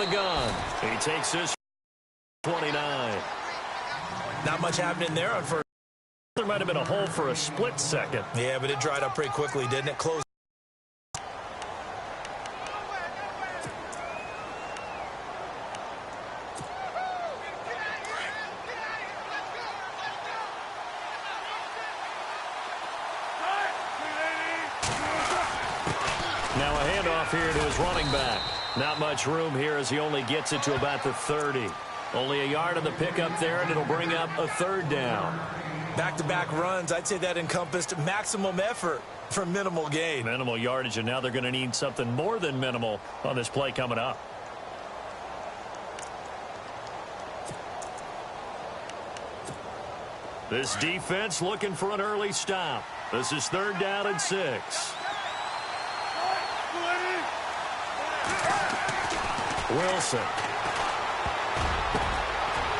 the gun. He takes this 29. Not much happening there on first. There might have been a hole for a split second. Yeah, but it dried up pretty quickly, didn't it? Close. Now a handoff here to his running back. Not much room here as he only gets it to about the 30. Only a yard on the pickup there, and it'll bring up a third down. Back-to-back runs, I'd say that encompassed maximum effort for minimal gain. Minimal yardage, and now they're going to need something more than minimal on this play coming up. This defense looking for an early stop. This is 3rd down and 6. Wilson.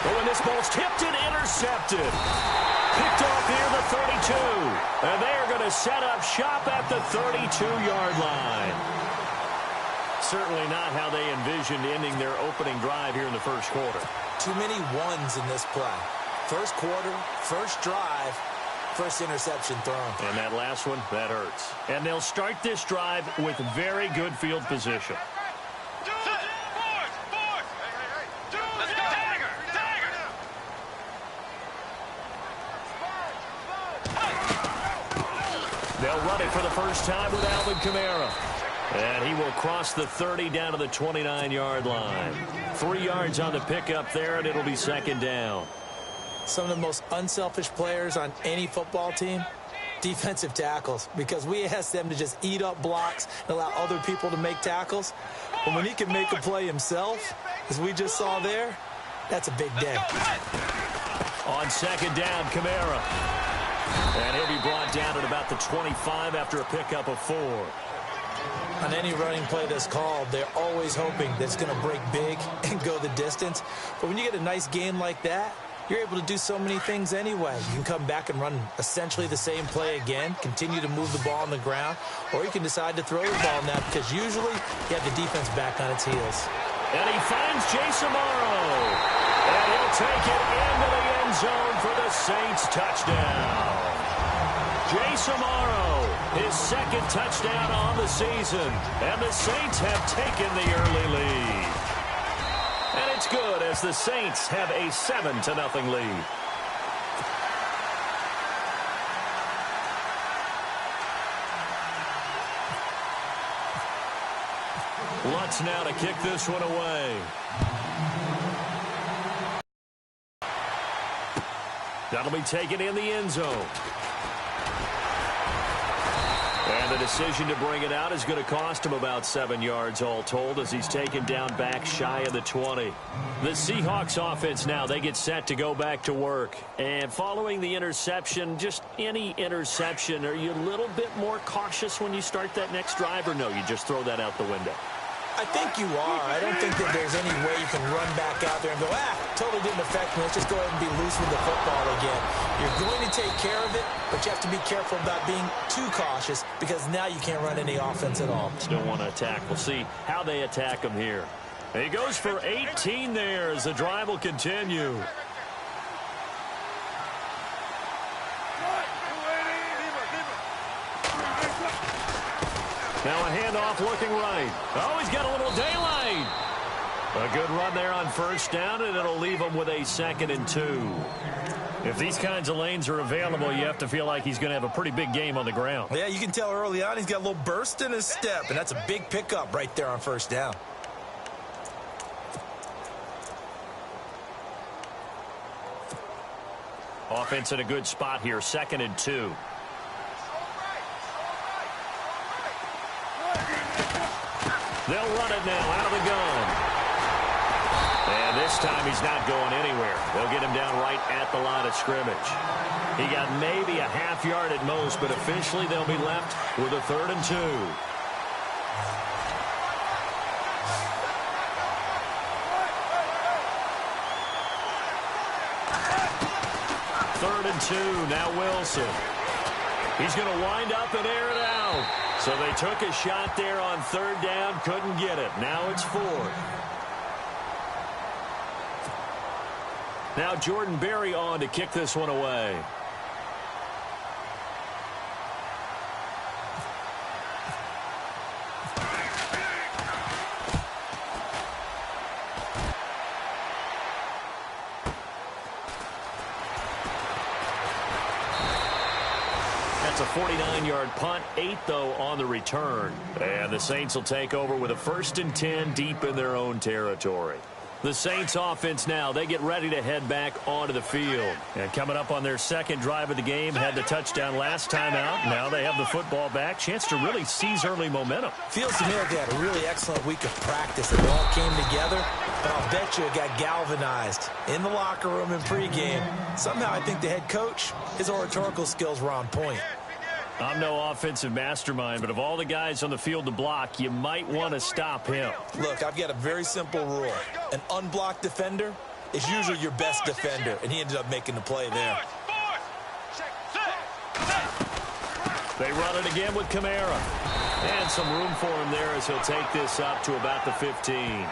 Oh, and this ball's tipped and intercepted. Picked off near the 32. And they're going to set up shop at the 32-yard line. Certainly not how they envisioned ending their opening drive here in the first quarter. Too many ones in this play. First quarter, first drive, first interception thrown. And that last one, that hurts. And they'll start this drive with very good field position. They'll run it for the first time with Alvin Kamara. And he will cross the 30 down to the 29-yard line. 3 yards on the pickup there, and it'll be 2nd down. Some of the most unselfish players on any football team, defensive tackles, because we ask them to just eat up blocks and allow other people to make tackles. But when he can make a play himself, as we just saw there, that's a big day. On 2nd down, Kamara. And he'll be brought down at about the 25 after a pickup of 4. On any running play that's called, they're always hoping that it's going to break big and go the distance. But when you get a nice game like that, you're able to do so many things anyway. You can come back and run essentially the same play again, continue to move the ball on the ground, or you can decide to throw the ball now because usually you have the defense back on its heels. And he finds Jason Morrow. And he'll take it into the end zone for the Saints touchdown. Jason Morrow, his 2nd touchdown on the season. And the Saints have taken the early lead. And it's good as the Saints have a 7-0 lead. Lutz now to kick this one away. That'll be taken in the end zone. And the decision to bring it out is going to cost him about 7 yards all told as he's taken down back shy of the 20. The Seahawks offense now, they get set to go back to work. And following the interception, just any interception, are you a little bit more cautious when you start that next drive, or no, you just throw that out the window? I think you are. I don't think that there's any way you can run back out there and go, totally didn't affect me. Let's just go ahead and be loose with the football again. You're going to take care of it, but you have to be careful about being too cautious because now you can't run any offense at all. Still want to attack. We'll see how they attack him here. He goes for 18 there as the drive will continue. Now a handoff looking right. Oh, he's got a little daylight. A good run there on 1st down, and it'll leave him with a 2nd and 2. If these kinds of lanes are available, you have to feel like he's going to have a pretty big game on the ground. Yeah, you can tell early on he's got a little burst in his step, and that's a big pickup right there on 1st down. Offense in a good spot here, 2nd and 2. They'll run it now out of the gun. And this time he's not going anywhere. They'll get him down right at the line of scrimmage. He got maybe a half yard at most, but officially they'll be left with a 3rd and 2. 3rd and 2, now Wilson. He's going to wind up and air it out. So they took a shot there on 3rd down, couldn't get it. Now it's 4th. Now Jordan Berry on to kick this one away. That's a 49-yard punt, 8 though on the return. And the Saints will take over with a 1st and 10 deep in their own territory. The Saints offense now, they get ready to head back onto the field. And coming up on their second drive of the game, had the touchdown last time out. Now they have the football back. Chance to really seize early momentum. Feels to me like they had a really excellent week of practice. It all came together, but I'll bet you it got galvanized in the locker room and pregame. Somehow I think the head coach, his oratorical skills were on point. I'm no offensive mastermind, but of all the guys on the field to block, you might want to stop him. Look, I've got a very simple rule. An unblocked defender is usually your best defender, and he ended up making the play there. They run it again with Kamara. And some room for him there as he'll take this up to about the 15.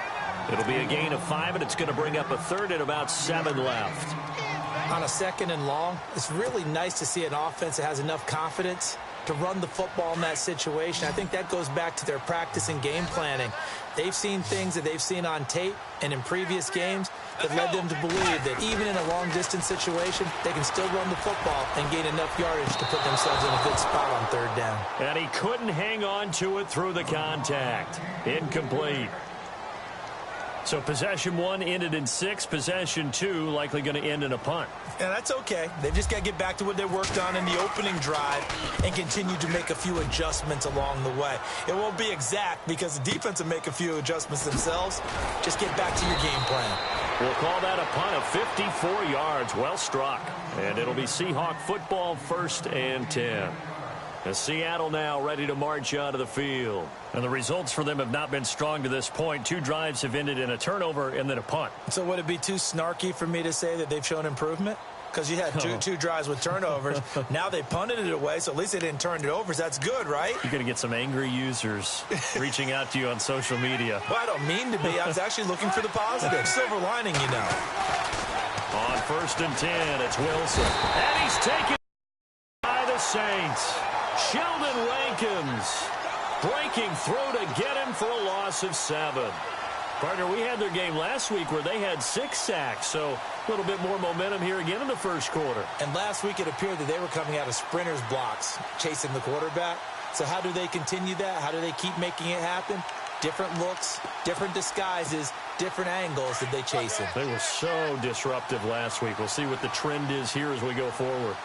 It'll be a gain of 5, and it's going to bring up a 3rd and about 7 left. On a 2nd and long, it's really nice to see an offense that has enough confidence to run the football in that situation. I think that goes back to their practice and game planning. They've seen things that they've seen on tape and in previous games that led them to believe that even in a long-distance situation, they can still run the football and gain enough yardage to put themselves in a good spot on 3rd down. And he couldn't hang on to it through the contact. Incomplete. So possession 1 ended in 6. Possession 2 likely going to end in a punt. Yeah, that's okay. They've just got to get back to what they worked on in the opening drive and continue to make a few adjustments along the way. It won't be exact because the defense will make a few adjustments themselves. Just get back to your game plan. We'll call that a punt of 54 yards. Well struck. And it'll be Seahawk football, 1st and 10. As Seattle now ready to march out of the field. And the results for them have not been strong to this point. 2 drives have ended in a turnover and then a punt. So would it be too snarky for me to say that they've shown improvement? Because you had two drives with turnovers. Now they punted it away, so at least they didn't turn it over. So that's good, right? You're going to get some angry users reaching out to you on social media. Well, I don't mean to be. I was actually looking for the positive. Silver lining, you know. On 1st and 10, it's Wilson. And he's taken by the Saints. Sheldon Rankins breaking through to get him for a loss of 7. Partner, we had their game last week where they had 6 sacks, so a little bit more momentum here again in the 1st quarter. And last week it appeared that they were coming out of sprinters blocks, chasing the quarterback. So how do they continue that? How do they keep making it happen? Different looks, different disguises, different angles that they chase him. They were so disruptive last week. We'll see what the trend is here as we go forward.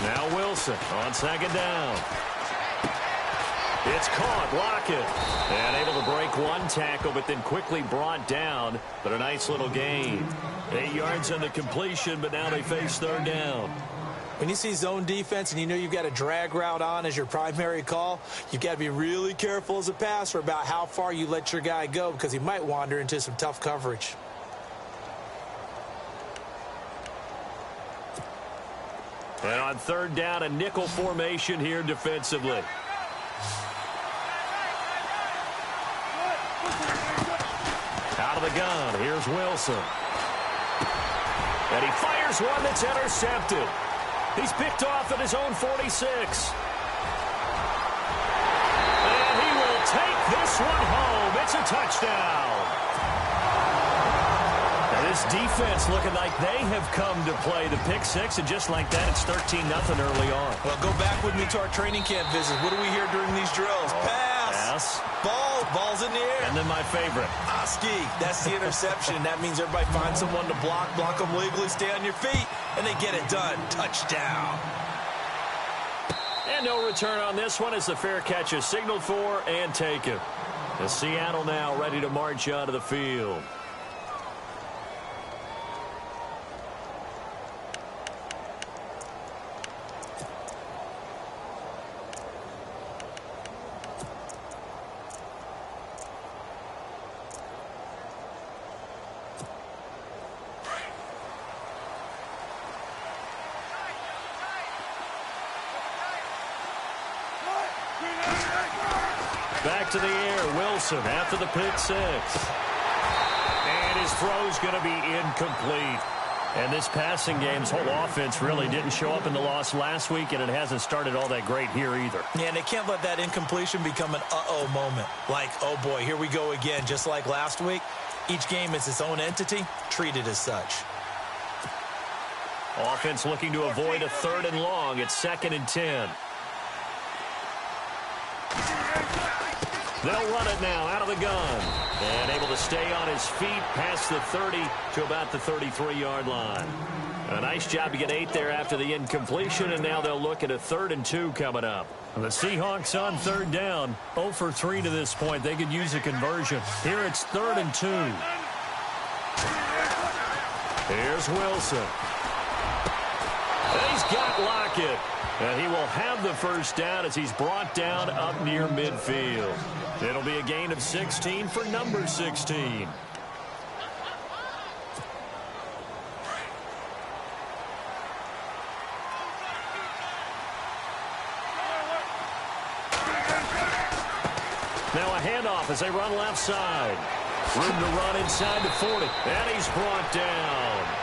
Now Wilson on 2nd down. It's caught, Lockett. And able to break 1 tackle, but then quickly brought down. But a nice little gain. 8 yards on the completion, but now they face 3rd down. When you see zone defense and you know you've got a drag route on as your primary call, you've got to be really careful as a passer about how far you let your guy go because he might wander into some tough coverage. And on 3rd down, a nickel formation here defensively. Out of the gun, here's Wilson. And he fires one that's intercepted. He's picked off at his own 46. And he will take this one home. It's a touchdown. Now this defense looking like they have come to play the pick 6, and just like that, it's 13-0 early on. Well, go back with me to our training camp visit. What do we hear during these drills? Pass. Ball's in the air. And then my favorite. Oski, that's the interception. That means everybody finds someone to block them legally, stay on your feet, and they get it done. Touchdown. And no return on this one as the fair catch is signaled for and taken. As Seattle now ready to march out of the field. Back to the air. Wilson after the pick six. And his throw's going to be incomplete. And this passing game's whole offense really didn't show up in the loss last week, and it hasn't started all that great here either. Yeah, and they can't let that incompletion become an uh-oh moment. Like, oh boy, here we go again, just like last week. Each game is its own entity, treated as such. Offense looking to avoid a 3rd and long. It's 2nd and 10. They'll run it now out of the gun. And able to stay on his feet past the 30 to about the 33-yard line. A nice job to get 8 there after the incompletion, and now they'll look at a 3rd and 2 coming up. The Seahawks on 3rd down. 0 for 3 to this point. They could use a conversion. Here it's 3rd and 2. Here's Wilson. And he's got Lockett. And he will have the first down as he's brought down up near midfield. It'll be a gain of 16 for number 16. Now a handoff as they run left side. Room to run inside the 40. And he's brought down.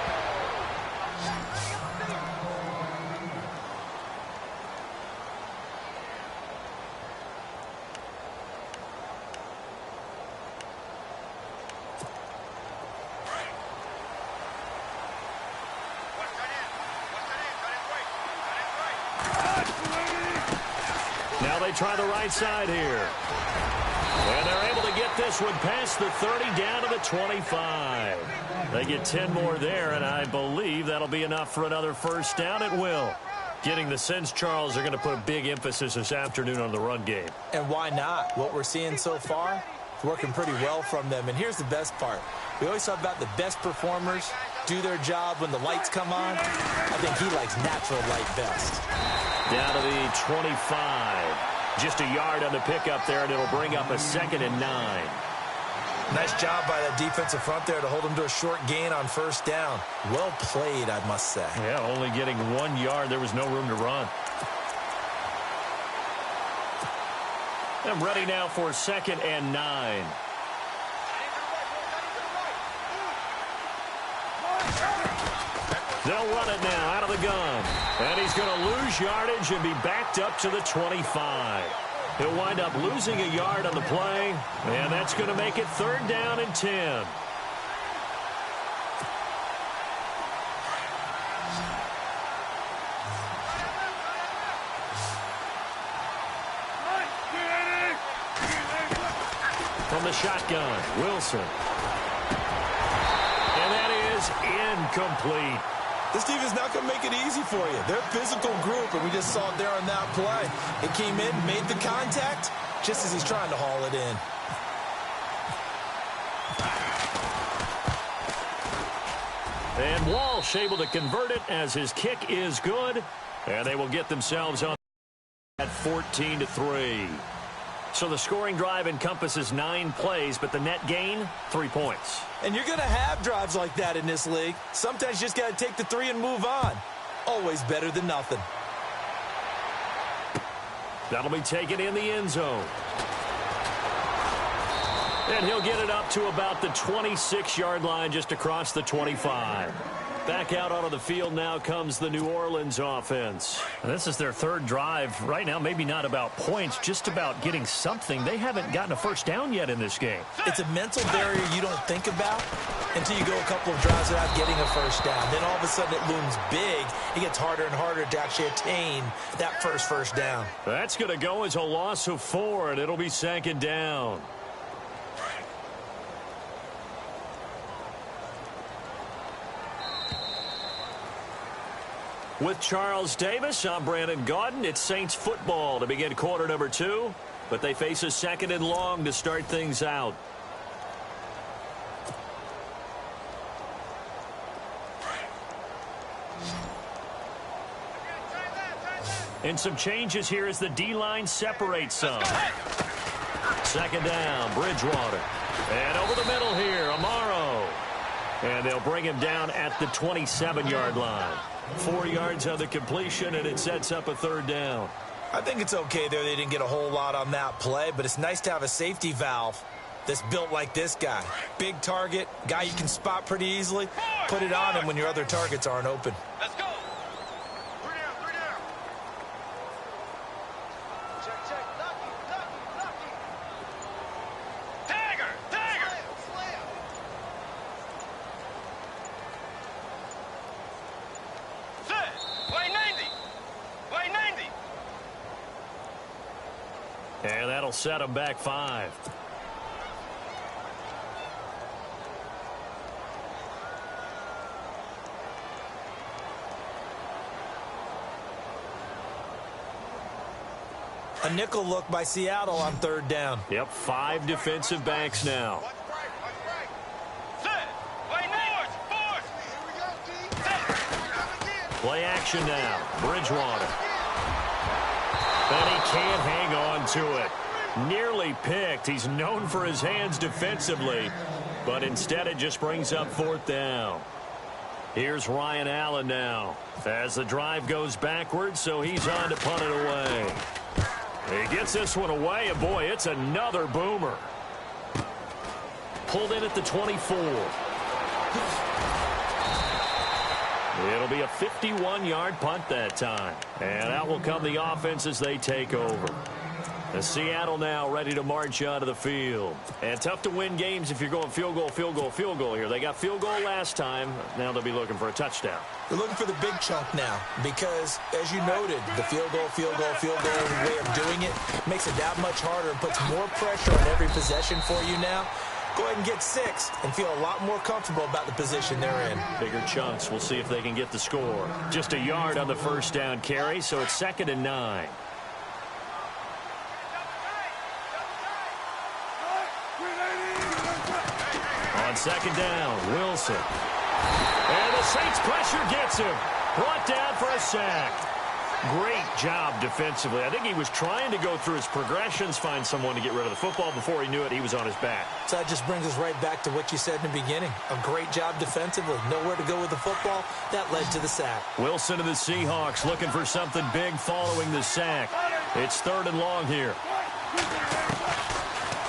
Now they try the right side here. And they're able to get this one past the 30 down to the 25. They get 10 more there, and I believe that'll be enough for another first down. It will. Getting the sense, Charles, they're going to put a big emphasis this afternoon on the run game. And why not? What we're seeing so far is working pretty well from them. And here's the best part. We always talk about the best performers do their job when the lights come on. I think he likes natural light best. Down to the 25. Just a yard on the pickup there, and it'll bring up a 2nd and 9. Nice job by that defensive front there to hold him to a short gain on first down. Well played, I must say. Yeah, only getting 1 yard. There was no room to run. I'm ready now for 2nd and 9. They'll run it now out of the gun. And he's going to lose yardage and be backed up to the 25. He'll wind up losing a yard on the play, and that's going to make it 3rd down and 10. From the shotgun, Wilson. And that is incomplete. This team is not going to make it easy for you. They're a physical group, and we just saw it there on that play. It came in, made the contact, just as he's trying to haul it in. And Walsh able to convert it as his kick is good. And they will get themselves on at 14-3. So the scoring drive encompasses 9 plays, but the net gain, 3 points. And you're going to have drives like that in this league. Sometimes you just got to take the 3 and move on. Always better than nothing. That'll be taken in the end zone. And he'll get it up to about the 26-yard line just across the 25. Back out onto the field now comes the New Orleans offense. This is their 3rd drive. Right now, maybe not about points, just about getting something. They haven't gotten a first down yet in this game. It's a mental barrier you don't think about until you go a couple of drives without getting a first down. Then all of a sudden it looms big. It gets harder and harder to actually attain that first down. That's going to go as a loss of 4, and it'll be 2nd down. With Charles Davis, I'm Brandon Gaudin. It's Saints football to begin quarter number 2, but they face a 2nd and long to start things out. And some changes here as the D-line separates some. 2nd down, Bridgewater. And over the middle here, Amaro. And they'll bring him down at the 27-yard line. 4 yards on the completion, and it sets up a 3rd down. I think it's okay there. They didn't get a whole lot on that play, but it's nice to have a safety valve that's built like this guy. Big target, guy you can spot pretty easily. Put it on him when your other targets aren't open. Let's go. Three down. Check. Lucky. Tiger. Slam. Set. Way 90. And that'll set him back 5. A nickel look by Seattle on 3rd down. Yep, 5 defensive backs now. Watch right. Set. Way 90. Force. Here we go, D. Set. Play action now. Bridgewater. And he can't hang on to it. Nearly picked. He's known for his hands defensively, but instead it just brings up 4th down. Here's Ryan Allen now as the drive goes backwards, so he's on to punt it away. He gets this one away, and boy, it's another boomer. Pulled in at the 24. It'll be a 51-yard punt that time. And out will come the offense as they take over. The Seattle now ready to march onto the field. And tough to win games if you're going field goal here. They got field goal last time. Now they'll be looking for a touchdown. They're looking for the big chunk now because, as you noted, the field goal way of doing it makes it that much harder and puts more pressure on every possession for you now. Go ahead and get 6 and feel a lot more comfortable about the position they're in. Bigger chunks. We'll see if they can get the score. Just a yard on the 1st down carry, so it's 2nd and 9. On 2nd down, Wilson. And the Saints pressure gets him. Brought down for a sack. Great job defensively. I think he was trying to go through his progressions, find someone to get rid of the football. Before he knew it, he was on his back. So that just brings us right back to what you said in the beginning. A great job defensively. Nowhere to go with the football. That led to the sack. Wilson of the Seahawks looking for something big following the sack. It's 3rd and long here.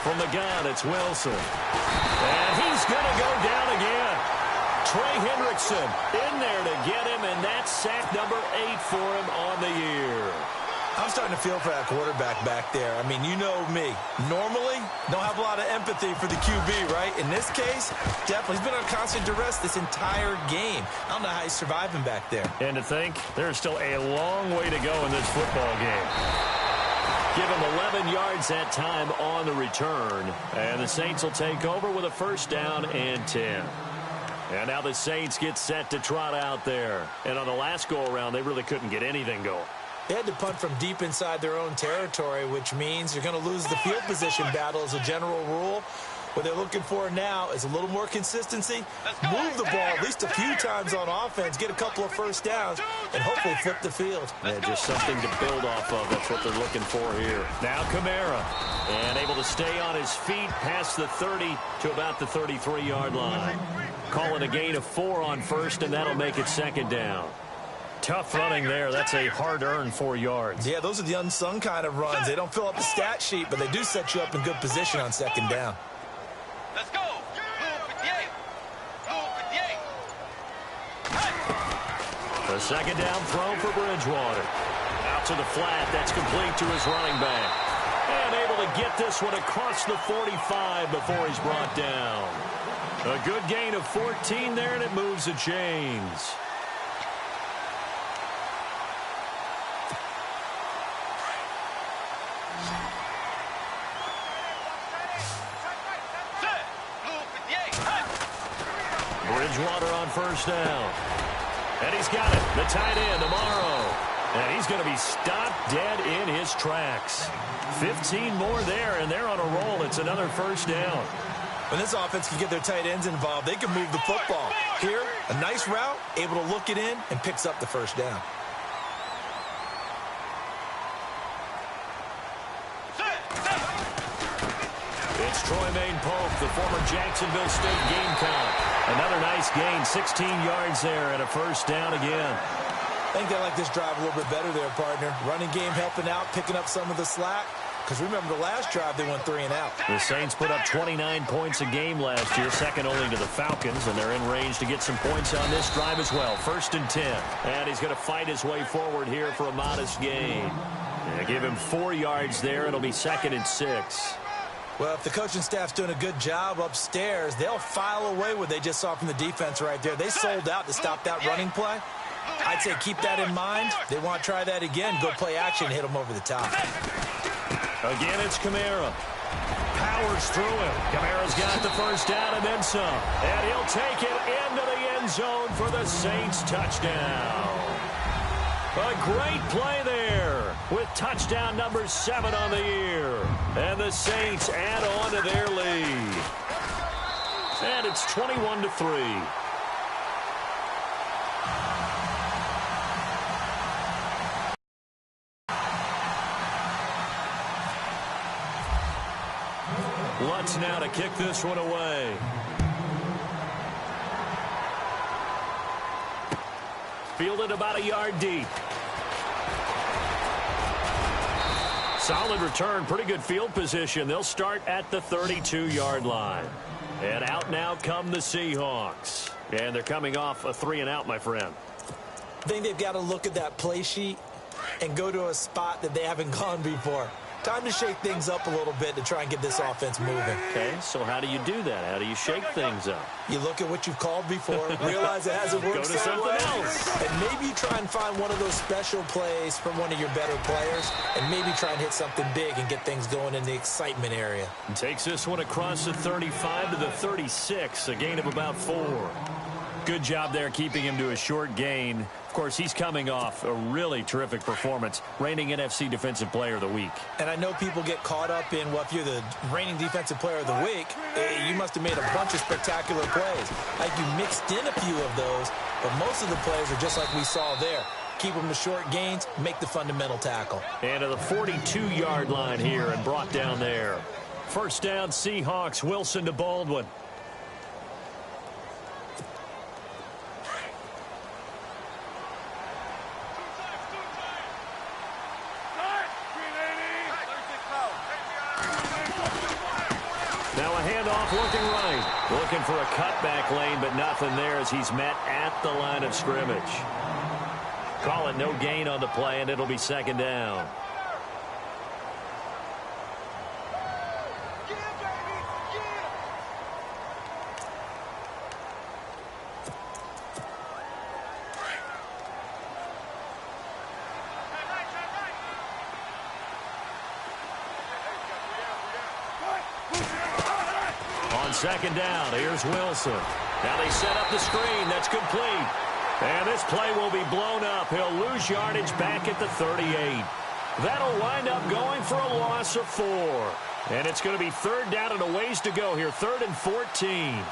From the gun, it's Wilson. And he's going to go down again. Trey Hendrickson in there to get him, and that's sack number 8 for him on the year. I'm starting to feel for that quarterback back there. I mean, you know me. Normally, don't have a lot of empathy for the QB, right? In this case, definitely. He's been on constant duress this entire game. I don't know how he's surviving back there. And to think, there's still a long way to go in this football game. Give him 11 yards that time on the return. And the Saints will take over with a 1st down and 10. And now the Saints get set to trot out there. And on the last go-around, they really couldn't get anything going. They had to punt from deep inside their own territory, which means you're going to lose the field position battle as a general rule. What they're looking for now is a little more consistency, move the ball at least a few times on offense, get a couple of 1st downs, and hopefully flip the field. Yeah, just something to build off of. That's what they're looking for here. Now Kamara, and able to stay on his feet past the 30 to about the 33-yard line. Call it a gain of 4 on 1st, and that'll make it 2nd down. Tough running there. That's a hard-earned 4 yards. Yeah, those are the unsung kind of runs. They don't fill up the stat sheet, but they do set you up in good position on 2nd down. Let's go. Blue 58. The 2nd down throw for Bridgewater. Out to the flat. That's complete to his running back. And able to get this one across the 45 before he's brought down. A good gain of 14 there, and it moves the chains. Bridgewater on 1st down. And he's got it. The tight end, Amaro. And he's going to be stopped dead in his tracks. 15 more there, and they're on a roll. It's another 1st down. When this offense can get their tight ends involved, they can move the football. Here, a nice route, able to look it in, and picks up the 1st down. It's Troy Pope, the former Jacksonville State Gamecock. Another nice gain, 16 yards there, and a 1st down again. I think they like this drive a little bit better there, partner. Running game helping out, picking up some of the slack. Because remember, the last drive, they went 3 and out. The Saints put up 29 points a game last year, second only to the Falcons, and they're in range to get some points on this drive as well. 1st and 10. And he's going to fight his way forward here for a modest gain. They give him 4 yards there. It'll be 2nd and 6. Well, if the coaching staff's doing a good job upstairs, they'll file away what they just saw from the defense right there. They sold out to stop that running play. I'd say keep that in mind. They want to try that again. Go play action, hit them over the top. Again, it's Kamara. Powers through him. Kamara's got the first down and then some. And he'll take it into the end zone for the Saints touchdown. A great play there with touchdown number 7 on the year. And the Saints add on to their lead. And it's 21-3. Lutz now to kick this one away. Fielded about a yard deep. Solid return, pretty good field position. They'll start at the 32-yard line. And out now come the Seahawks. And they're coming off a 3 and out, my friend. I think they've got to look at that play sheet and go to a spot that they haven't gone before. Time to shake things up a little bit to try and get this offense moving. Okay, so how do you do that? How do you shake things up? You look at what you've called before, realize it hasn't worked. Go to something else. And maybe you try and find one of those special plays from one of your better players, and maybe try and hit something big and get things going in the excitement area. And takes this one across the 35 to the 36, a gain of about 4. Good job there keeping him to a short gain. Of course, he's coming off a really terrific performance, reigning NFC Defensive Player of the Week. And I know people get caught up in, well, if you're the reigning Defensive Player of the Week, you must have made a bunch of spectacular plays. Like you mixed in a few of those, but most of the plays are just like we saw there. Keep them to short gains, make the fundamental tackle. And to the 42-yard line here and brought down there. First down, Seahawks, Wilson to Baldwin. Now a handoff looking right. Looking for a cutback lane, but nothing there as he's met at the line of scrimmage. Call it no gain on the play, and it'll be 2nd down. On 2nd down, here's Wilson. Now they set up the screen. That's complete. And this play will be blown up. He'll lose yardage back at the 38. That'll wind up going for a loss of 4. And it's going to be 3rd down and a ways to go here. 3rd and 14.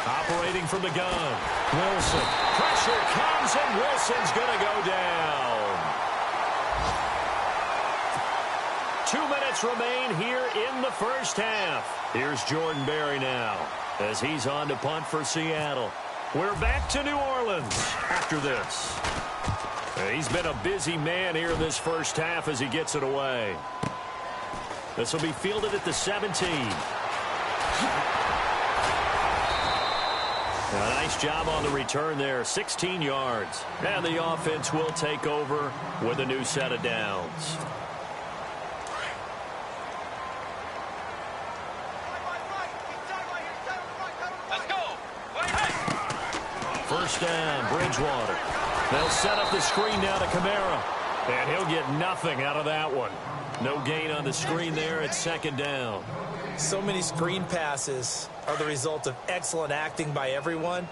Operating from the gun. Wilson. Pressure comes, and Wilson's going to go down. 2 minutes remain here in the first half. Here's Jordan Berry now as he's on to punt for Seattle. We're back to New Orleans after this. He's been a busy man here in this first half as he gets it away. This will be fielded at the 17. A nice job on the return there, 16 yards. And the offense will take over with a new set of downs. Let's go. First down, Bridgewater. They'll set up the screen now to Kamara. And he'll get nothing out of that one. No gain on the screen there at 2nd down. So many screen passes are the result of excellent acting by everyone.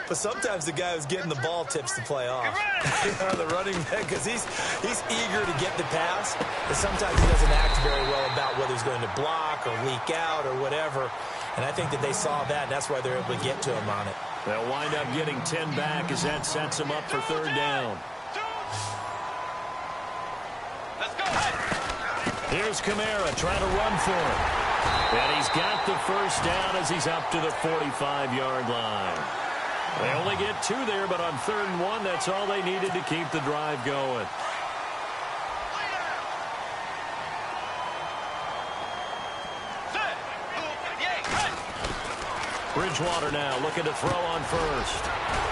But sometimes the guy who's getting the ball tips the play off. The running back, because he's eager to get the pass. But sometimes he doesn't act very well about whether he's going to block or leak out or whatever. And I think that they saw that, and that's why they're able to get to him on it. They'll wind up getting 10 back as that sets them up for third down. Let's go. Here's Kamara trying to run for it. And he's got the first down as he's up to the 45-yard line. They only get 2 there, but on 3rd and 1, that's all they needed to keep the drive going. Bridgewater now looking to throw on first.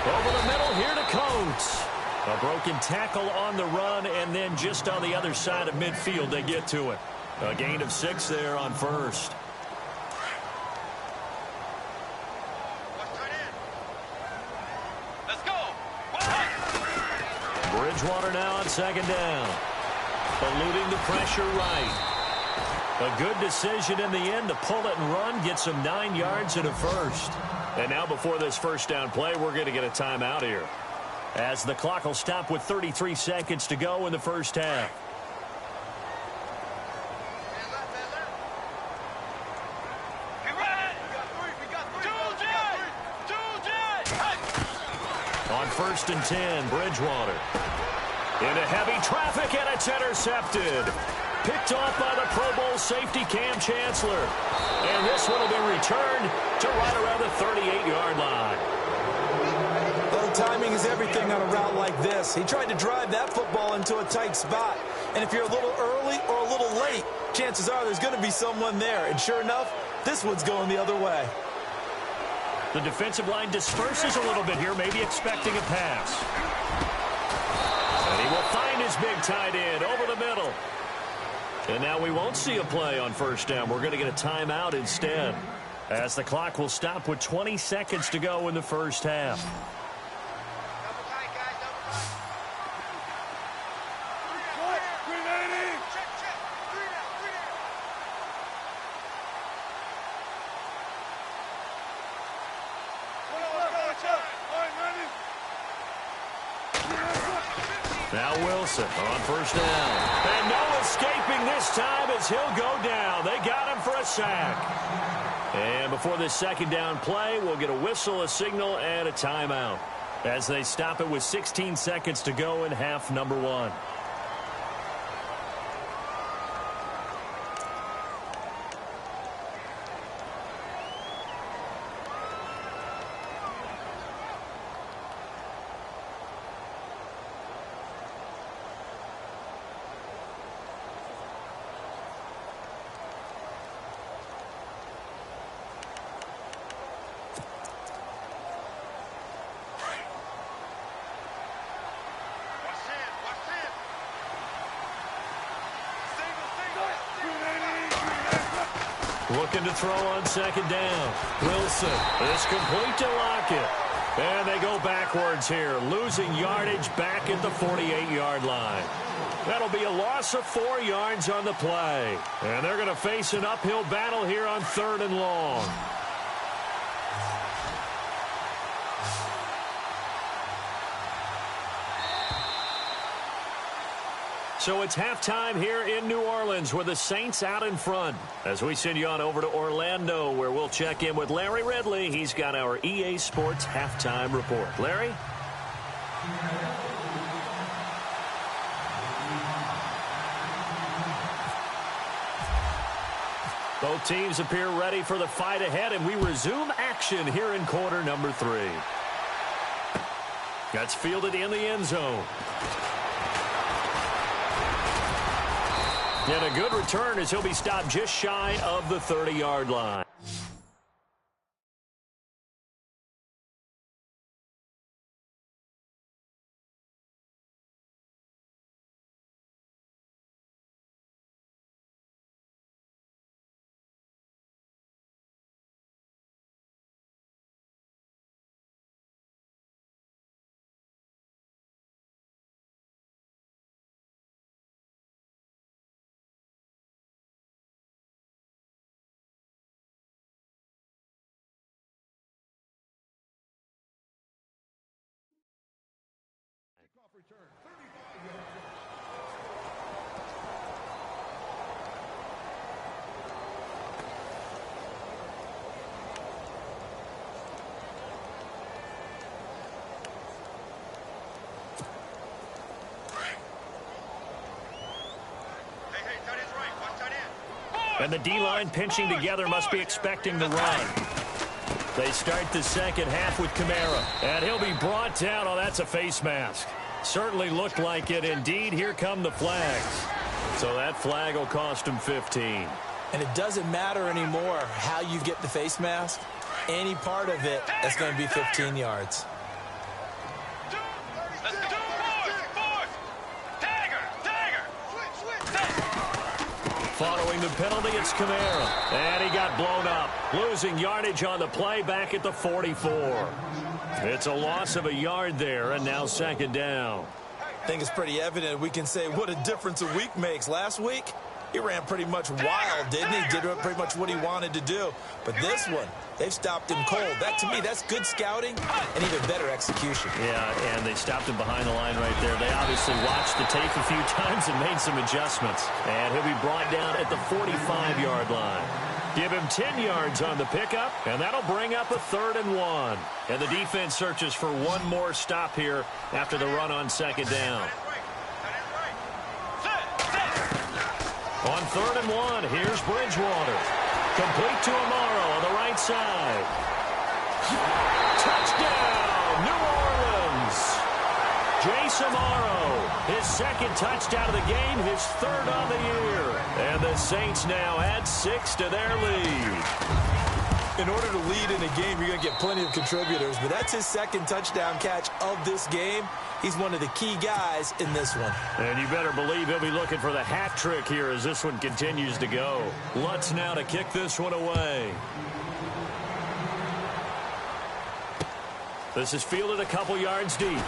Over the middle here to Coates. A broken tackle on the run, and then just on the other side of midfield they get to it. A gain of 6 there on first. Let's go. Bridgewater now on 2nd down. Eluding the pressure right. A good decision in the end to pull it and run, gets him 9 yards and a first. And now before this first down play, we're going to get a timeout here, as the clock will stop with 33 seconds to go in the first half. On 1st and 10, Bridgewater. Into heavy traffic, and it's intercepted. Picked off by the Pro Bowl safety Cam Chancellor. And this one will be returned to right around the 38-yard line. Well, timing is everything on a route like this. He tried to drive that football into a tight spot. And if you're a little early or a little late, chances are there's going to be someone there. And sure enough, this one's going the other way. The defensive line disperses a little bit here, maybe expecting a pass. And he will find his big tight end over the middle. And now we won't see a play on first down. We're going to get a timeout instead, as the clock will stop with 20 seconds to go in the first half. Now Wilson on first down. And no escaping this time as he'll go down. They got him for a sack. And before this second down play, we'll get a whistle, a signal, and a timeout, as they stop it with 16 seconds to go in half number 1. Looking to throw on second down. Wilson is complete to Lockett. And they go backwards here, losing yardage back at the 48-yard line. That'll be a loss of 4 yards on the play. And they're going to face an uphill battle here on 3rd and long. So it's halftime here in New Orleans with the Saints out in front, as we send you on over to Orlando, where we'll check in with Larry Ridley. He's got our EA Sports halftime report. Larry? Both teams appear ready for the fight ahead, and we resume action here in quarter number 3. That's fielded in the end zone. And a good return as he'll be stopped just shy of the 30-yard line. And the D-line pinching together must be expecting the run. They start the second half with Kamara. And he'll be brought down. Oh, that's a face mask. Certainly looked like it. Indeed, here come the flags. So that flag will cost him 15. And it doesn't matter anymore how you get the face mask. Any part of it, that's going to be 15 yards. Following the penalty, it's Kamara. And he got blown up. Losing yardage on the play back at the 44. It's a loss of a yard there, and now second down. I think it's pretty evident we can say what a difference a week makes. Last week, he ran pretty much wild, didn't he? Did pretty much what he wanted to do. But this one, they've stopped him cold. That, to me, that's good scouting and even better execution. Yeah, and they stopped him behind the line right there. They obviously watched the tape a few times and made some adjustments. And he'll be brought down at the 45-yard line. Give him 10 yards on the pickup, and that'll bring up a 3rd and 1. And the defense searches for one more stop here after the run on second down. On 3rd and 1, here's Bridgewater. Complete to Amaro on the right side. Touchdown, New Orleans. Jace Amaro, his second touchdown of the game, his 3rd on the year. And the Saints now add 6 to their lead. In order to lead in a game, you're going to get plenty of contributors, but that's his second touchdown catch of this game. He's one of the key guys in this one. And you better believe he'll be looking for the hat trick here as this one continues to go. Lutz now to kick this one away. This is fielded a couple yards deep.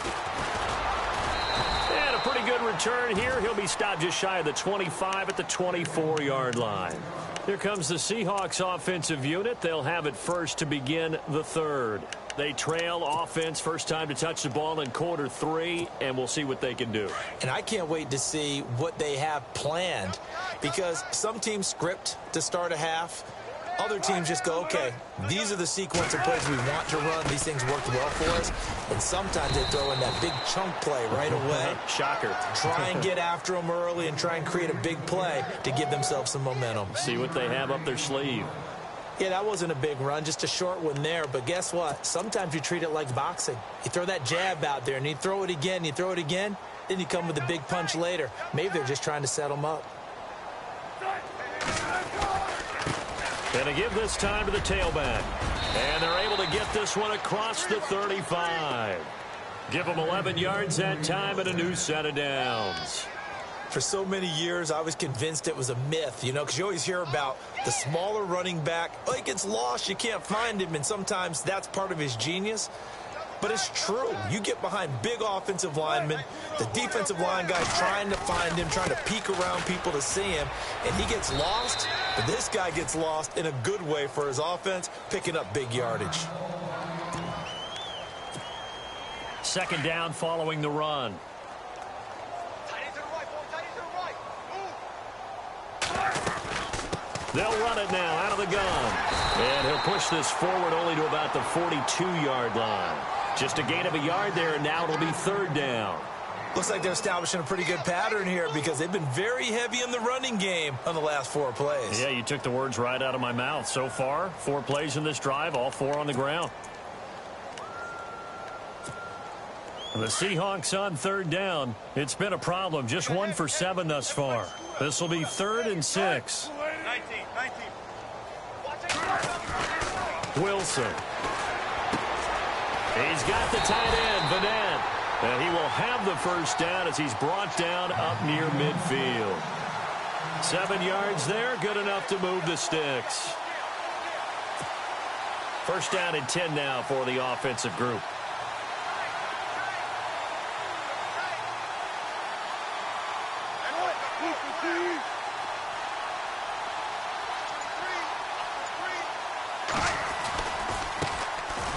And a pretty good return here. He'll be stopped just shy of the 25 at the 24-yard line. Here comes the Seahawks offensive unit. They'll have it first to begin the 3rd. They trail offense, first time to touch the ball in quarter 3, and we'll see what they can do. And I can't wait to see what they have planned, because some teams script to start a half. Other teams just go, okay, these are the sequence of plays we want to run. These things worked well for us. And sometimes they throw in that big chunk play right away. Shocker. Try and get after them early and try and create a big play to give themselves some momentum. See what they have up their sleeve. Yeah, that wasn't a big run, just a short one there. But guess what? Sometimes you treat it like boxing. You throw that jab out there, and you throw it again, you throw it again, then you come with a big punch later. Maybe they're just trying to set them up. Gonna give this time to the tailback. And they're able to get this one across the 35. Give them 11 yards that time and a new set of downs. For so many years, I was convinced it was a myth, you know, because you always hear about the smaller running back. Oh, he gets lost, you can't find him, and sometimes that's part of his genius. But it's true. You get behind big offensive linemen, the defensive line guy's trying to find him, trying to peek around people to see him, and he gets lost. But this guy gets lost in a good way for his offense, picking up big yardage. Second down following the run. They'll run it now out of the gun. And he'll push this forward only to about the 42-yard line. Just a gain of a yard there, and now it'll be 3rd down. Looks like they're establishing a pretty good pattern here because they've been very heavy in the running game on the last 4 plays. Yeah, you took the words right out of my mouth. So far, 4 plays in this drive, all 4 on the ground. The Seahawks on 3rd down. It's been a problem. Just 1 for 7 thus far. This will be 3rd and 6. 19. Wilson. He's got the tight end, Vanette. And he will have the first down as he's brought down up near midfield. 7 yards there, good enough to move the sticks. First down and 10 now for the offensive group.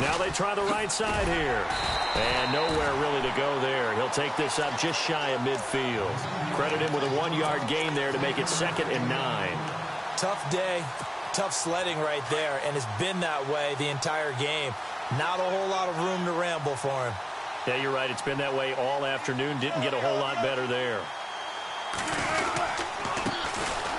Now they try the right side here. And nowhere really to go there. He'll take this up just shy of midfield. Credit him with a 1-yard gain there to make it 2nd and 9. Tough day, tough sledding right there, and it's been that way the entire game. Not a whole lot of room to ramble for him. Yeah, you're right. It's been that way all afternoon. Didn't get a whole lot better there.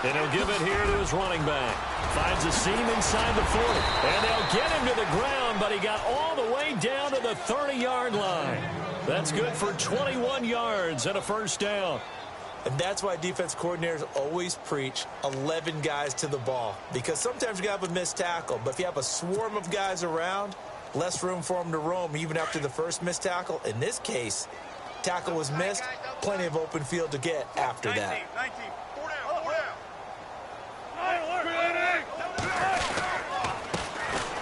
And he'll give it here to his running back. Finds a seam inside the 40. And they'll get him to the ground, but he got all the way down to the 30-yard line. That's good for 21 yards and a first down. And that's why defense coordinators always preach 11 guys to the ball. Because sometimes you have a missed tackle, but if you have a swarm of guys around, less room for them to roam even after the first missed tackle. In this case, tackle was missed, plenty of open field to get after that. 19, 4 down, 4 down.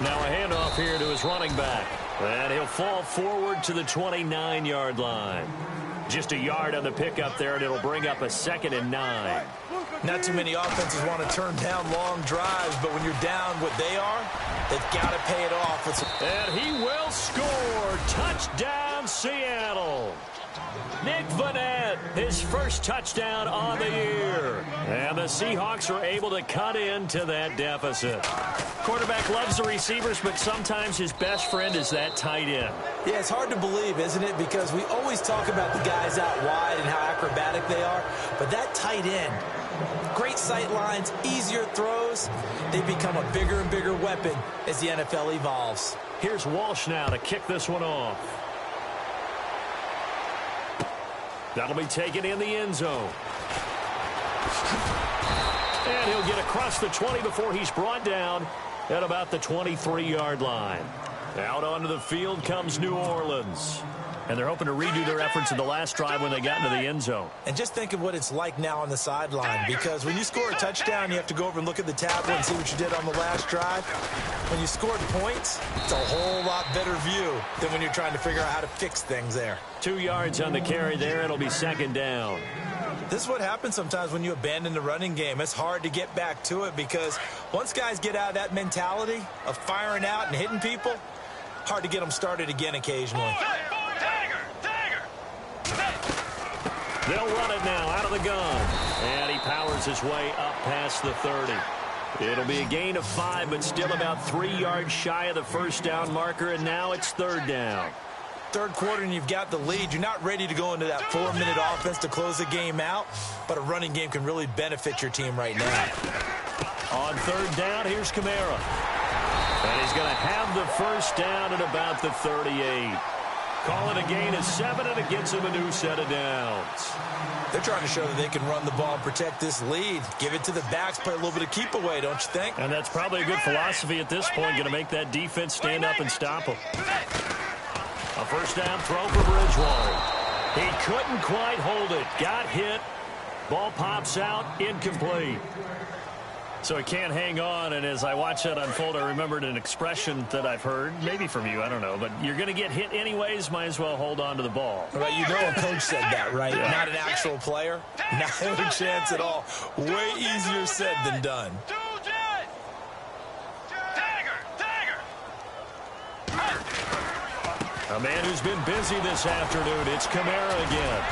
Now a handoff here to his running back. And he'll fall forward to the 29-yard line. Just a yard on the pickup there, and it'll bring up a 2nd and 9. Not too many offenses want to turn down long drives, but when you're down what they are, they've got to pay it off. And he will score. Touchdown, Seattle. Nick Vanette, his first touchdown on the year. And the Seahawks are able to cut into that deficit. Quarterback loves the receivers, but sometimes his best friend is that tight end. Yeah, it's hard to believe, isn't it? Because we always talk about the guys out wide and how acrobatic they are. But that tight end, great sight lines, easier throws, they become a bigger and bigger weapon as the NFL evolves. Here's Walsh now to kick this one off. That'll be taken in the end zone. And he'll get across the 20 before he's brought down at about the 23-yard line. Out onto the field comes New Orleans. And they're hoping to redo their efforts in the last drive when they got into the end zone. And just think of what it's like now on the sideline, because when you score a touchdown, you have to go over and look at the tablet and see what you did on the last drive. When you scored points, it's a whole lot better view than when you're trying to figure out how to fix things there. 2 yards on the carry there. It'll be 2nd down. This is what happens sometimes when you abandon the running game. It's hard to get back to it because once guys get out of that mentality of firing out and hitting people, hard to get them started again occasionally. They'll run it now out of the gun. And he powers his way up past the 30. It'll be a gain of 5, but still about 3 yards shy of the first down marker, and now it's 3rd down. Third quarter and you've got the lead. You're not ready to go into that 4-minute offense to close the game out, but a running game can really benefit your team right now. On 3rd down, here's Kamara. And he's going to have the first down at about the 38. Call it a gain of 7, and it gets him a new set of downs. They're trying to show that they can run the ball and protect this lead. Give it to the backs, play a little bit of keep away, don't you think? And that's probably a good philosophy at this point, going to make that defense stand up and stop them. A first down throw for Bridgewater. He couldn't quite hold it. Got hit. Ball pops out, incomplete. So he can't hang on, and as I watch that unfold, I remembered an expression that I've heard, maybe from you, I don't know, but you're going to get hit anyways, might as well hold on to the ball. Right, you know a coach said that, right? Yeah. Not an actual player. Not a chance at all. Way easier said than done. A man who's been busy this afternoon, it's Kamara again.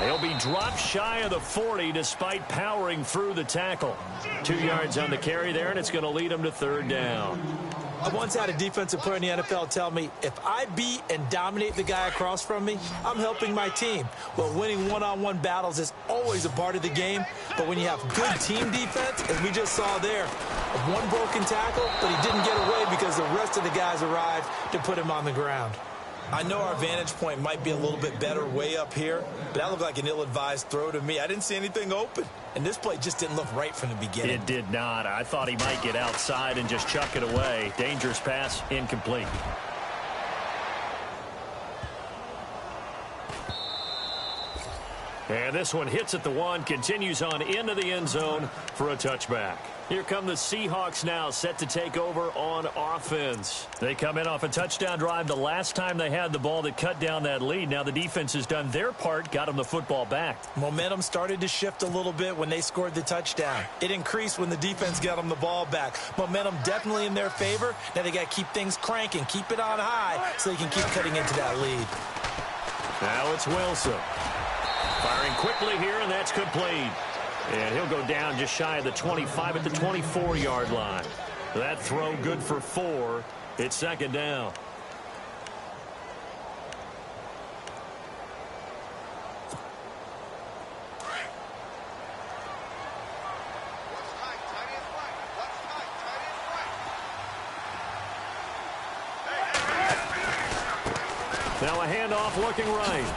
He'll be dropped shy of the 40 despite powering through the tackle. 2 yards on the carry there, and it's going to lead him to 3rd down. I once had a defensive player in the NFL tell me, if I beat and dominate the guy across from me, I'm helping my team. Well, winning one-on-one battles is always a part of the game, but when you have good team defense, as we just saw there, one broken tackle, but he didn't get away because the rest of the guys arrived to put him on the ground. I know our vantage point might be a little bit better way up here, but that looked like an ill-advised throw to me. I didn't see anything open, and this play just didn't look right from the beginning. It did not. I thought he might get outside and just chuck it away. Dangerous pass, incomplete. And this one hits at the 1, continues on into the end zone for a touchback. Here come the Seahawks now, set to take over on offense. They come in off a touchdown drive the last time they had the ball that cut down that lead. Now the defense has done their part, got them the football back. Momentum started to shift a little bit when they scored the touchdown. It increased when the defense got them the ball back. Momentum definitely in their favor. Now they got to keep things cranking, keep it on high so they can keep cutting into that lead. Now it's Wilson. Firing quickly here, and that's complete. And he'll go down just shy of the 25 at the 24-yard line. That throw good for 4. It's 2nd down. Now a handoff looking right.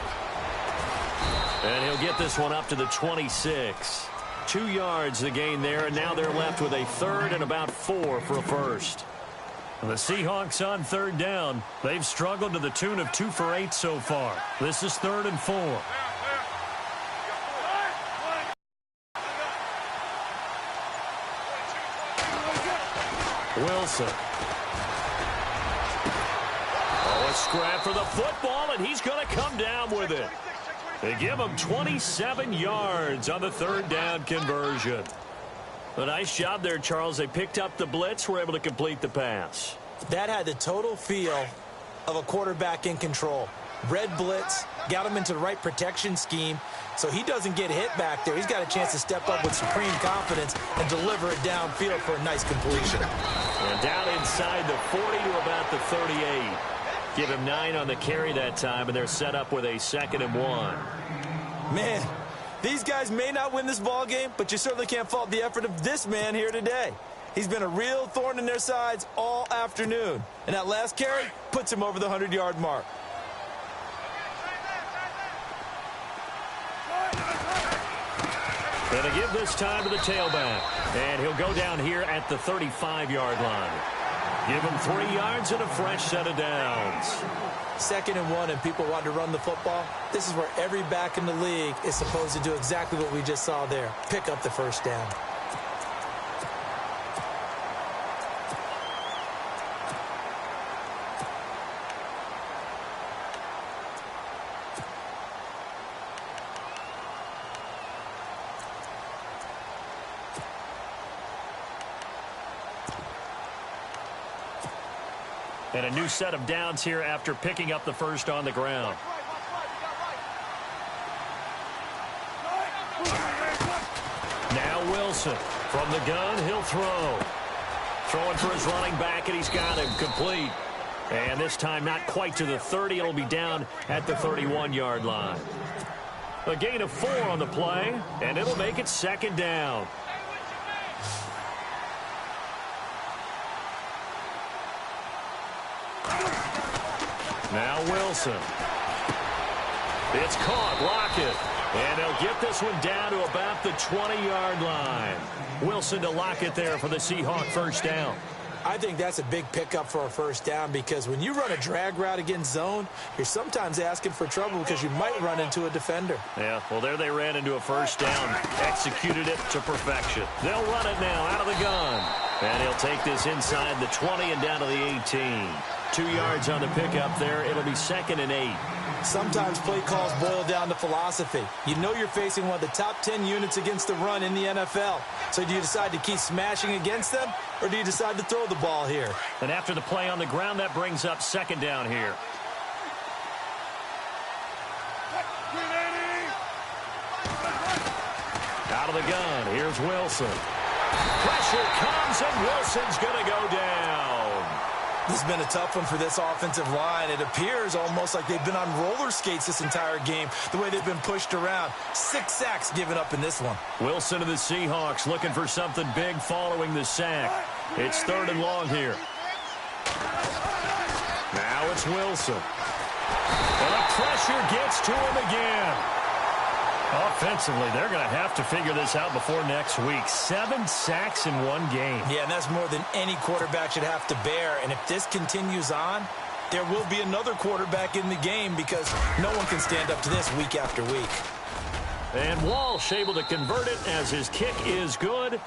And he'll get this one up to the 26. 2 yards the gain there, and now they're left with a third and about 4 for a first. The Seahawks on third down. They've struggled to the tune of 2 for 8 so far. This is 3rd and 4. Wilson. Oh, a scrap for the football, and he's going to come down with it. They give him 27 yards on the 3rd down conversion. A nice job there, Charles. They picked up the blitz, were able to complete the pass. That had the total feel of a quarterback in control. Red blitz, got him into the right protection scheme, so he doesn't get hit back there. He's got a chance to step up with supreme confidence and deliver it downfield for a nice completion. And down inside the 40 to about the 38. Give him 9 on the carry that time, and they're set up with a 2nd and 1. Man, these guys may not win this ball game, but you certainly can't fault the effort of this man here today. He's been a real thorn in their sides all afternoon. And that last carry puts him over the 100-yard mark. Going to give this time to the tailback. And he'll go down here at the 35-yard line. Give him 3 yards and a fresh set of downs. 2nd and 1 and people want to run the football. This is where every back in the league is supposed to do exactly what we just saw there. Pick up the first down. And a new set of downs here after picking up the first on the ground. Now Wilson from the gun, he'll throw. Throwing for his running back, and he's got him complete. And this time not quite to the 30. It'll be down at the 31-yard line. A gain of 4 on the play, and it'll make it 2nd down. Now Wilson. It's caught. Lockett. And they'll get this one down to about the 20-yard line. Wilson to Lockett there for the Seahawk first down. I think that's a big pickup for a first down because when you run a drag route against zone, you're sometimes asking for trouble because you might run into a defender. Yeah, well, there they ran into a first down. Executed it to perfection. They'll run it now out of the gun. And he'll take this inside the 20 and down to the 18. 2 yards on the pickup there. It'll be 2nd and 8. Sometimes play calls boil down to philosophy. You know you're facing one of the top 10 units against the run in the NFL. So do you decide to keep smashing against them, or do you decide to throw the ball here? And after the play on the ground, that brings up 2nd down here. Out of the gun, here's Wilson. Pressure comes, and Wilson's going to go down. This has been a tough one for this offensive line. It appears almost like they've been on roller skates this entire game, the way they've been pushed around. 6 sacks given up in this one. Wilson and the Seahawks looking for something big following the sack. It's 3rd and long here. Now it's Wilson. And the pressure gets to him again. Offensively, they're going to have to figure this out before next week. 7 sacks in one game. Yeah, and that's more than any quarterback should have to bear. And if this continues on, there will be another quarterback in the game because no one can stand up to this week after week. And Walsh able to convert it as his kick is good.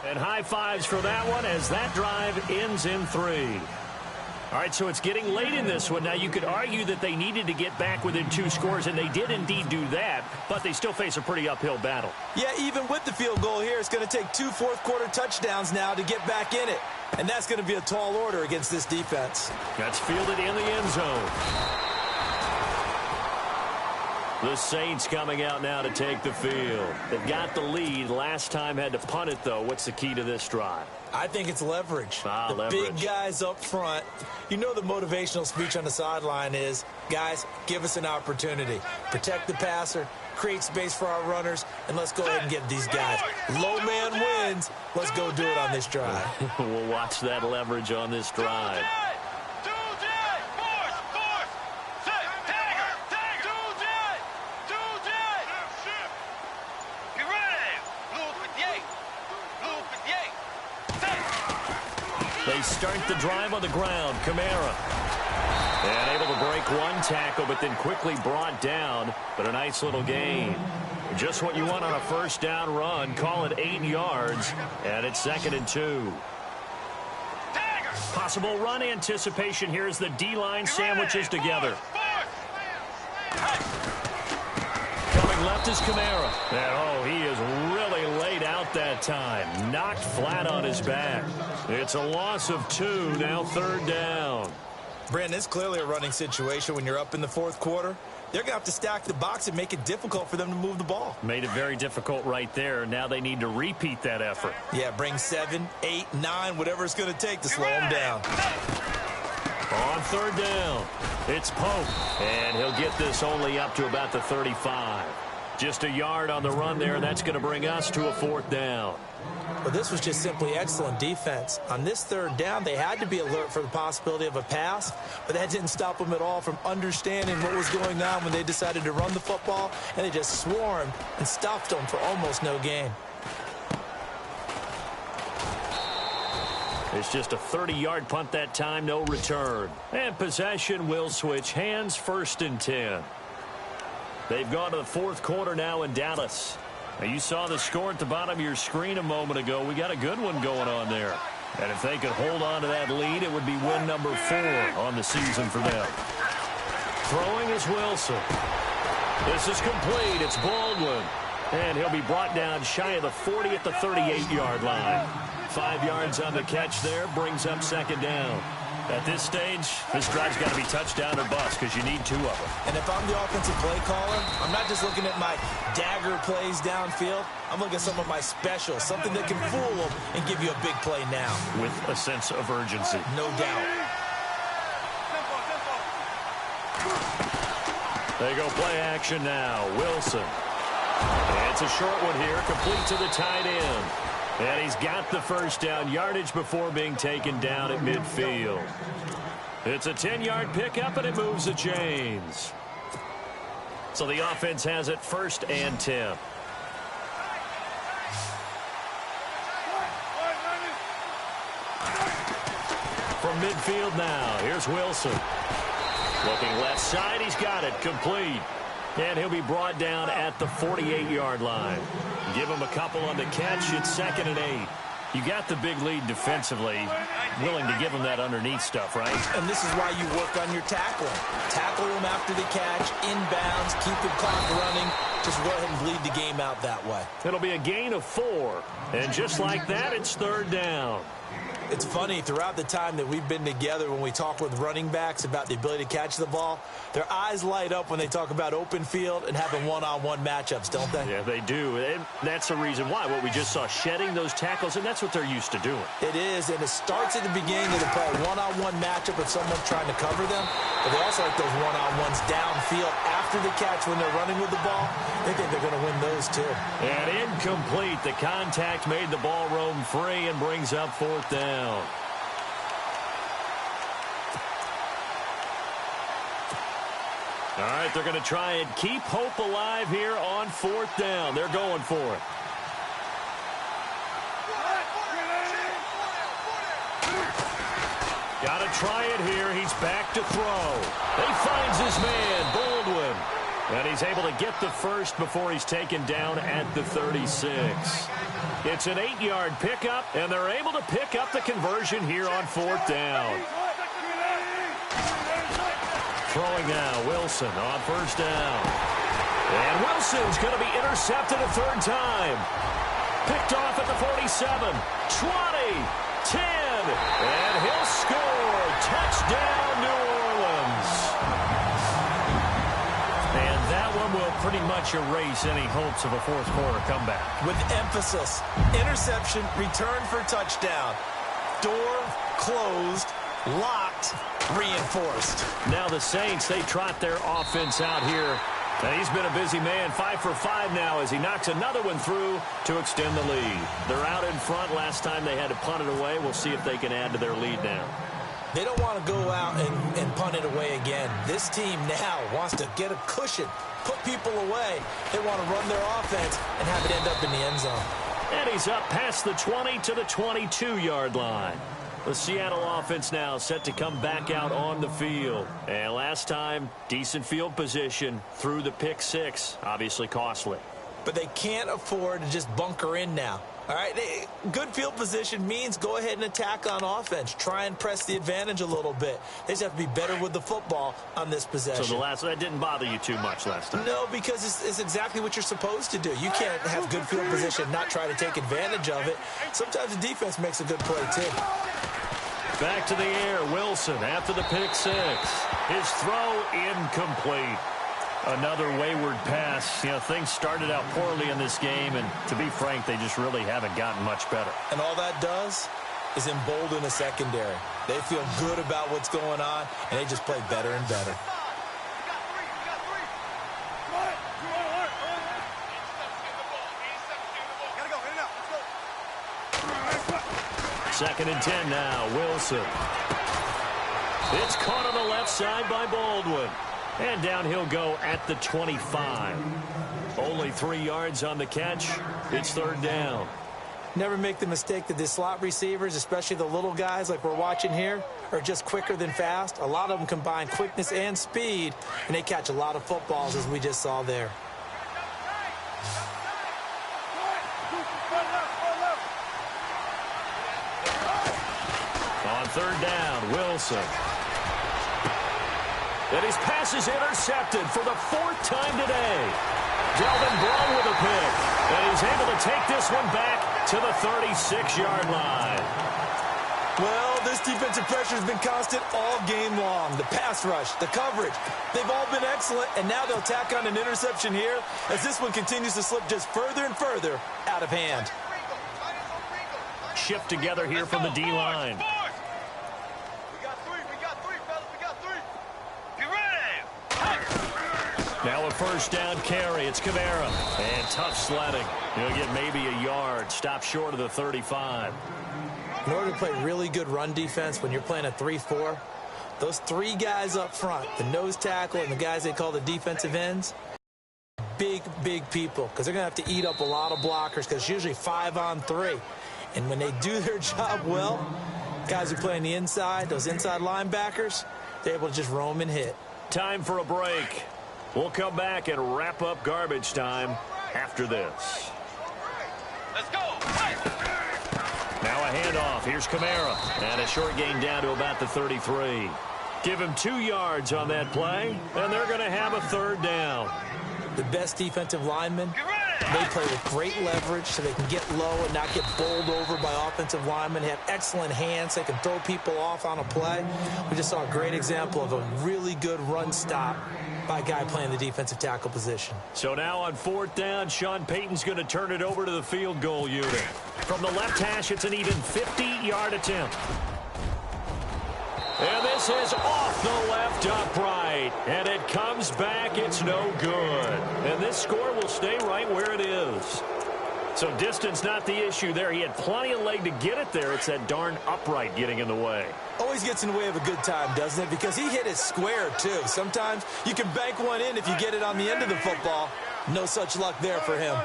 And high fives for that one as that drive ends in 3. All right, so it's getting late in this one. Now, you could argue that they needed to get back within 2 scores, and they did indeed do that, but they still face a pretty uphill battle. Yeah, even with the field goal here, it's going to take 2 fourth-quarter touchdowns now to get back in it. And that's going to be a tall order against this defense. That's fielded in the end zone. The Saints coming out now to take the field. They've got the lead. Last time had to punt it, though. What's the key to this drive? I think it's leverage. Leverage. Big guys up front. You know the motivational speech on the sideline is, guys, give us an opportunity. Protect the passer, create space for our runners, and let's go ahead and get these guys. Low man wins. Let's go do it on this drive. We'll watch that leverage on this drive. They start the drive on the ground. Kamara. And able to break one tackle, but then quickly brought down. But a nice little gain. Just what you want on a first down run. Call it 8 yards. And it's 2nd and 2. Possible run anticipation here as the D-line sandwiches together. Coming left is Kamara. And, he is really laid out that time. Knocked flat on his back. It's a loss of 2, now 3rd down. Brandon, it's clearly a running situation when you're up in the 4th quarter. They're going to have to stack the box and make it difficult for them to move the ball. Made it very difficult right there. Now they need to repeat that effort. Yeah, bring 7, 8, 9, whatever it's going to take to slow them down. On 3rd down, it's Pope. And he'll get this only up to about the 35. Just a yard on the run there. That's going to bring us to a 4th down. Well, this was just simply excellent defense. On this 3rd down, they had to be alert for the possibility of a pass, but that didn't stop them at all from understanding what was going on when they decided to run the football, and they just swarmed and stuffed them for almost no gain. It's just a 30-yard punt that time, no return. And possession will switch hands, 1st and 10. They've gone to the 4th quarter now in Dallas. Now, you saw the score at the bottom of your screen a moment ago. We got a good one going on there. And if they could hold on to that lead, it would be win number 4 on the season for them. Throwing is Wilson. This is complete. It's Baldwin. And he'll be brought down shy of the 40 at the 38-yard line. 5 yards on the catch there, brings up 2nd down. At this stage, this drive's got to be touchdown or bust because you need 2 of them. And if I'm the offensive play caller, I'm not just looking at my dagger plays downfield. I'm looking at some of my specials, something that can fool them and give you a big play now. With a sense of urgency. No doubt. They go play action now. Wilson. And it's a short one here, complete to the tight end. And he's got the 1st down, yardage before being taken down at midfield. It's a 10-yard pickup, and it moves the chains. So the offense has it 1st and 10. From midfield now, here's Wilson. Looking left side, he's got it, complete. And he'll be brought down at the 48-yard line. Give him a couple on the catch. It's 2nd and 8. You got the big lead defensively. Willing to give him that underneath stuff, right? And this is why you work on your tackling. Tackle him after the catch, inbounds, keep the clock running. Just go ahead and bleed the game out that way. It'll be a gain of 4. And just like that, it's 3rd down. It's funny, throughout the time that we've been together, when we talk with running backs about the ability to catch the ball, their eyes light up when they talk about open field and having one-on-one matchups, don't they? Yeah, they do. And that's the reason why. What we just saw, shedding those tackles, and that's what they're used to doing. It is, and it starts at the beginning of the play. One-on-one matchup if someone's trying to cover them, but they also like those one-on-ones downfield after the catch when they're running with the ball. They think they're going to win those, too. And incomplete. The contact made the ball roam free and brings up 4th down. All right, they're going to try and keep hope alive here on 4th down. They're going for it. Got to try it here. He's back to throw. He finds his man, Baldwin. And he's able to get the 1st before he's taken down at the 36. It's an 8-yard pickup, and they're able to pick up the conversion here on 4th down. Throwing now, Wilson on 1st down. And Wilson's going to be intercepted a 3rd time. Picked off at the 47, 20, 10, and he'll score. Touchdown, New Orleans. And that one will pretty much erase any hopes of a 4th quarter comeback. With emphasis, interception, return for touchdown. Door closed, locked, reinforced. Now the Saints, they trot their offense out here. And he's been a busy man, 5 for 5 now as he knocks another one through to extend the lead. They're out in front. Last time they had to punt it away. We'll see if they can add to their lead now. They don't want to go out and punt it away again. This team now wants to get a cushion, put people away. They want to run their offense and have it end up in the end zone. And he's up past the 20 to the 22-yard line. The Seattle offense now set to come back out on the field. And last time, decent field position through the pick six. Obviously costly. But they can't afford to just bunker in now. All right, good field position means go ahead and attack on offense. Try and press the advantage a little bit. They just have to be better with the football on this possession. So that didn't bother you too much last time? No, because it's exactly what you're supposed to do. You can't have good field position and not try to take advantage of it. Sometimes the defense makes a good play, too. Back to the air, Wilson after the pick six. His throw incomplete. Another wayward pass. You know, things started out poorly in this game, and to be frank, they just really haven't gotten much better. And all that does is embolden a secondary. They feel good about what's going on, and they just play better and better. Second and 10 now, Wilson. It's caught on the left side by Baldwin. And down he'll go at the 25. Only 3 yards on the catch. It's third down. Never make the mistake that the slot receivers, especially the little guys like we're watching here, are just quicker than fast. A lot of them combine quickness and speed, and they catch a lot of footballs, as we just saw there. On third down, Wilson. And his pass is intercepted for the 4th time today. Delvin Brown with a pick. And he's able to take this one back to the 36-yard line. Well, this defensive pressure has been constant all game long. The pass rush, the coverage, they've all been excellent. And now they'll tack on an interception here as this one continues to slip just further and further out of hand. Shift together here from the D-line. Now a first down carry. It's Kamara. And tough sledding. He'll get maybe a yard. Stop short of the 35. In order to play really good run defense when you're playing a 3-4, those 3 guys up front, the nose tackle and the guys they call the defensive ends, big people, because they're going to have to eat up a lot of blockers because it's usually 5 on 3. And when they do their job well, guys who play on the inside, those inside linebackers, they're able to just roam and hit. Time for a break. We'll come back and wrap up garbage time after this. Let's go. Now a handoff. Here's Kamara. And a short gain down to about the 33. Give him 2 yards on that play, and they're going to have a third down. The best defensive linemen, they play with great leverage so they can get low and not get bowled over by offensive linemen. They have excellent hands. They can throw people off on a play. We just saw a great example of a really good run stop by a guy playing the defensive tackle position. So now on 4th down, Sean Payton's going to turn it over to the field goal unit. From the left hash, it's an even 50-yard attempt. And this is off the left upright. And it comes back. It's no good. And this score will stay right where it is. So distance not the issue there. He had plenty of leg to get it there. It's that darn upright getting in the way. Always gets in the way of a good time, doesn't it? Because he hit it square, too. Sometimes you can bank one in if you get it on the end of the football. No such luck there for him.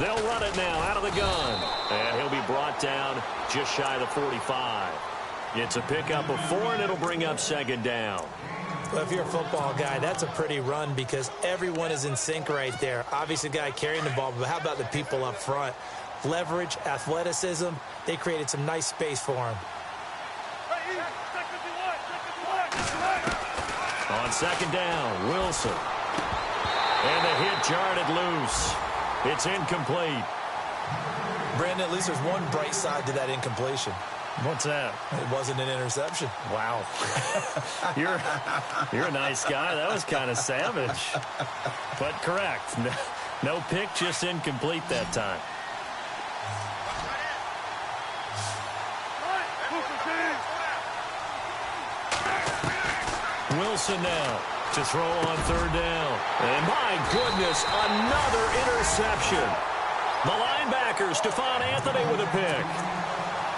They'll run it now out of the gun. And he'll be brought down just shy of the 45. It's a pickup of 4, and it'll bring up second down. Well, if you're a football guy, that's a pretty run because everyone is in sync right there. Obviously, the guy carrying the ball, but how about the people up front? Leverage, athleticism, they created some nice space for him. On second down, Wilson. And the hit jarred it loose. It's incomplete. Brandon, at least there's one bright side to that incompletion. What's that? It wasn't an interception. Wow. You're a nice guy. That was kind of savage. But correct. No pick, just incomplete that time. Wilson now to throw on third down. And my goodness, another interception. The linebacker, Stephon Anthony with a pick.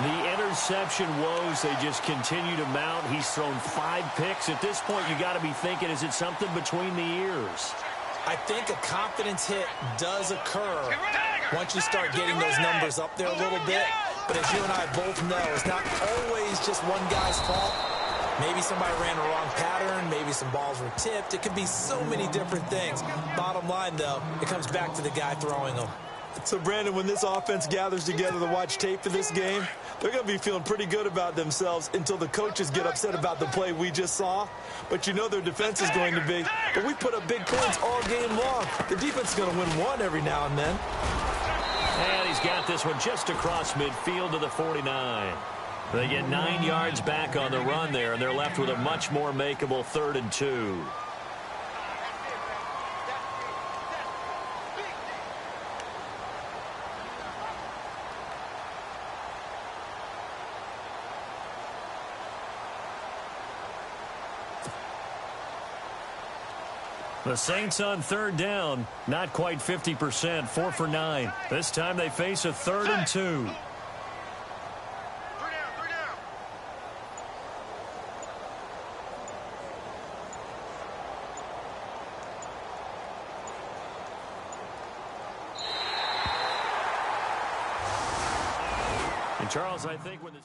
The interception woes, they just continue to mount. He's thrown 5 picks. At this point, you got to be thinking, is it something between the ears? I think a confidence hit does occur once you start getting those numbers up there a little bit. But as you and I both know, it's not always just one guy's fault. Maybe somebody ran a wrong pattern. Maybe some balls were tipped. It could be so many different things. Bottom line, though, it comes back to the guy throwing them. So, Brandon, when this offense gathers together to watch tape for this game, they're going to be feeling pretty good about themselves until the coaches get upset about the play we just saw. But you know their defense is going to be. But we put up big points all game long. The defense is going to win one every now and then. And he's got this one just across midfield to the 49. They get 9 yards back on the run there, and they're left with a much more makeable 3rd and 2. The Saints on 3rd down, not quite 50%, 4 for 9. This time they face a 3rd and 2. And Charles, I think when this...